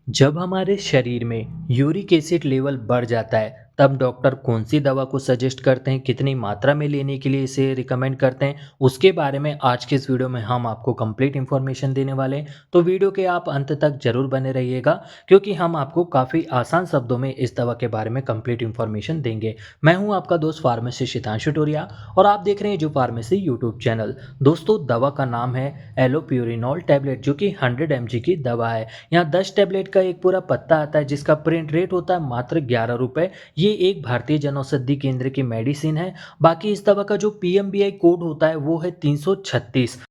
जब हमारे शरीर में यूरिक एसिड लेवल बढ़ जाता है तब डॉक्टर कौन सी दवा को सजेस्ट करते हैं, कितनी मात्रा में लेने के लिए इसे रिकमेंड करते हैं, उसके बारे में आज के इस वीडियो में हम आपको कंप्लीट इन्फॉर्मेशन देने वाले हैं। तो वीडियो के आप अंत तक जरूर बने रहिएगा क्योंकि हम आपको काफ़ी आसान शब्दों में इस दवा के बारे में कंप्लीट इन्फॉर्मेशन देंगे। मैं हूं आपका दोस्त फार्मेसिस्ट हितांशु टोरिया और आप देख रहे हैं जो फार्मेसी यूट्यूब चैनल। दोस्तों, दवा का नाम है एलोप्यूरिनॉल टैबलेट जो कि 100 mg की दवा है। यहाँ 10 टैबलेट का एक पूरा पत्ता आता है जिसका प्रिंट रेट होता है मात्र 11 रुपए। ये एक भारतीय जनौषधि केंद्र की मेडिसिन है। बाकी इस दवा का जो पीएमबीआई कोड होता है वो है 336।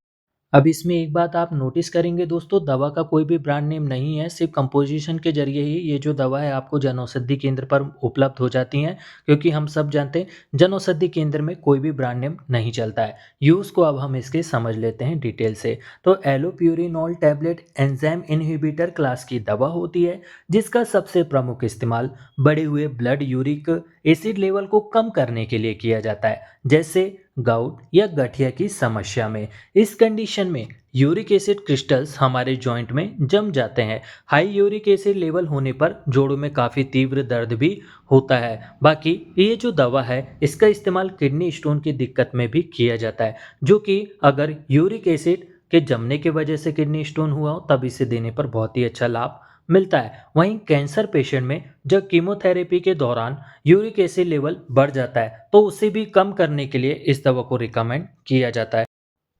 अब इसमें एक बात आप नोटिस करेंगे दोस्तों, दवा का कोई भी ब्रांड नेम नहीं है, सिर्फ कंपोजिशन के जरिए ही ये जो दवा है आपको जनौषधि केंद्र पर उपलब्ध हो जाती हैं। क्योंकि हम सब जानते हैं जनौषधि केंद्र में कोई भी ब्रांड नेम नहीं चलता है। यूज़ को अब हम इसके समझ लेते हैं डिटेल से। तो allopurinol tablet enzyme inhibitor class की दवा होती है जिसका सबसे प्रमुख इस्तेमाल बढ़े हुए ब्लड यूरिक एसिड लेवल को कम करने के लिए किया जाता है, जैसे गाउट या गठिया की समस्या में। इस कंडीशन में यूरिक एसिड क्रिस्टल्स हमारे जॉइंट में जम जाते हैं। हाई यूरिक एसिड लेवल होने पर जोड़ों में काफ़ी तीव्र दर्द भी होता है। बाकी ये जो दवा है इसका इस्तेमाल किडनी स्टोन की दिक्कत में भी किया जाता है, जो कि अगर यूरिक एसिड के जमने की वजह से किडनी स्टोन हुआ हो तब इसे देने पर बहुत ही अच्छा लाभ मिलता है। वहीं कैंसर पेशेंट में जब कीमोथेरेपी के दौरान यूरिक एसिड लेवल बढ़ जाता है तो उसे भी कम करने के लिए इस दवा को रिकमेंड किया जाता है।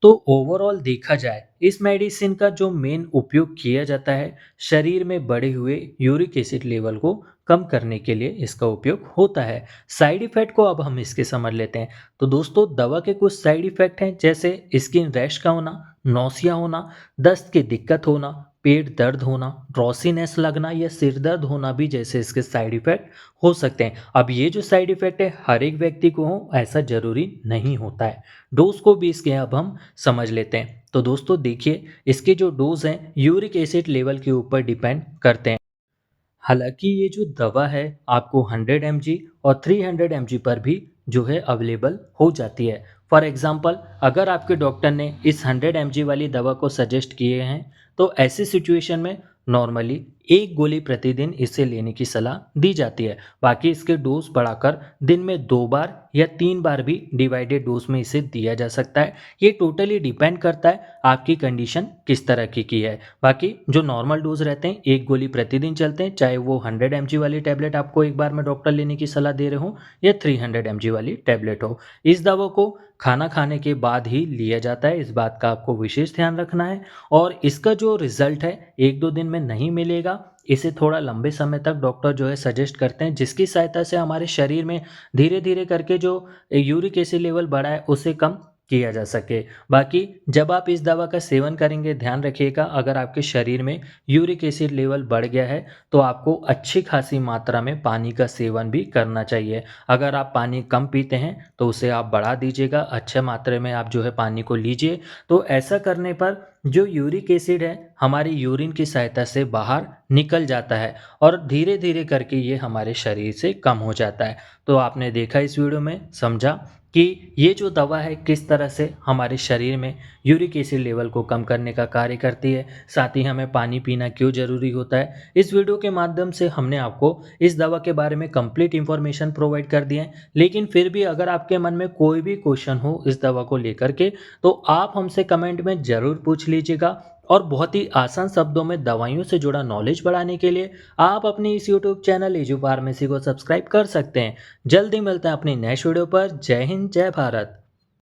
तो ओवरऑल देखा जाए इस मेडिसिन का जो मेन उपयोग किया जाता है शरीर में बढ़े हुए यूरिक एसिड लेवल को कम करने के लिए इसका उपयोग होता है। साइड इफेक्ट को अब हम इसके समझ लेते हैं। तो दोस्तों, दवा के कुछ साइड इफेक्ट हैं जैसे स्किन रैश का होना, नौसिया होना, दस्त की दिक्कत होना, पेट दर्द होना, ड्रॉसीनेस लगना या सिर दर्द होना भी जैसे इसके साइड इफेक्ट हो सकते हैं। अब ये जो साइड इफेक्ट है हर एक व्यक्ति को हो ऐसा जरूरी नहीं होता है। डोज को भी इसके अब हम समझ लेते हैं। तो दोस्तों देखिए, इसके जो डोज हैं यूरिक एसिड लेवल के ऊपर डिपेंड करते हैं। हालांकि ये जो दवा है आपको 100 mg और 300 mg पर भी जो है अवेलेबल हो जाती है। फॉर एग्जांपल, अगर आपके डॉक्टर ने इस 100 mg वाली दवा को सजेस्ट किए हैं तो ऐसी सिचुएशन में नॉर्मली एक गोली प्रतिदिन इसे लेने की सलाह दी जाती है। बाकी इसके डोज बढ़ाकर दिन में 2 बार या 3 बार भी डिवाइडेड डोज में इसे दिया जा सकता है। ये टोटली डिपेंड करता है आपकी कंडीशन किस तरह की है। बाकी जो नॉर्मल डोज रहते हैं एक गोली प्रतिदिन चलते हैं, चाहे वो 100 mg वाली टैबलेट आपको एक बार में डॉक्टर लेने की सलाह दे रहे हो या 300 mg वाली टैबलेट हो। इस दवा को खाना खाने के बाद ही लिया जाता है, इस बात का आपको विशेष ध्यान रखना है। और इसका जो रिजल्ट है 1-2 दिन में नहीं मिलेगा। इसे थोड़ा लंबे समय तक डॉक्टर जो है सजेस्ट करते हैं जिसकी सहायता से हमारे शरीर में धीरे धीरे करके जो यूरिक एसिड लेवल बढ़ा है उसे कम किया जा सके। बाकी जब आप इस दवा का सेवन करेंगे ध्यान रखिएगा, अगर आपके शरीर में यूरिक एसिड लेवल बढ़ गया है तो आपको अच्छी खासी मात्रा में पानी का सेवन भी करना चाहिए। अगर आप पानी कम पीते हैं तो उसे आप बढ़ा दीजिएगा, अच्छे मात्रा में आप जो है पानी को लीजिए। तो ऐसा करने पर जो यूरिक एसिड है हमारी यूरिन की सहायता से बाहर निकल जाता है और धीरे धीरे करके ये हमारे शरीर से कम हो जाता है। तो आपने देखा इस वीडियो में, समझा कि ये जो दवा है किस तरह से हमारे शरीर में यूरिक एसिड लेवल को कम करने का कार्य करती है, साथ ही हमें पानी पीना क्यों ज़रूरी होता है। इस वीडियो के माध्यम से हमने आपको इस दवा के बारे में कंप्लीट इन्फॉर्मेशन प्रोवाइड कर दिए हैं। लेकिन फिर भी अगर आपके मन में कोई भी क्वेश्चन हो इस दवा को लेकर के तो आप हमसे कमेंट में ज़रूर पूछ लीजिएगा। और बहुत ही आसान शब्दों में दवाइयों से जुड़ा नॉलेज बढ़ाने के लिए आप अपने इस यूट्यूब चैनल एजू फार्मेसी को सब्सक्राइब कर सकते हैं। जल्दी मिलते हैं अपनी नेक्स्ट वीडियो पर। जय हिंद, जय भारत।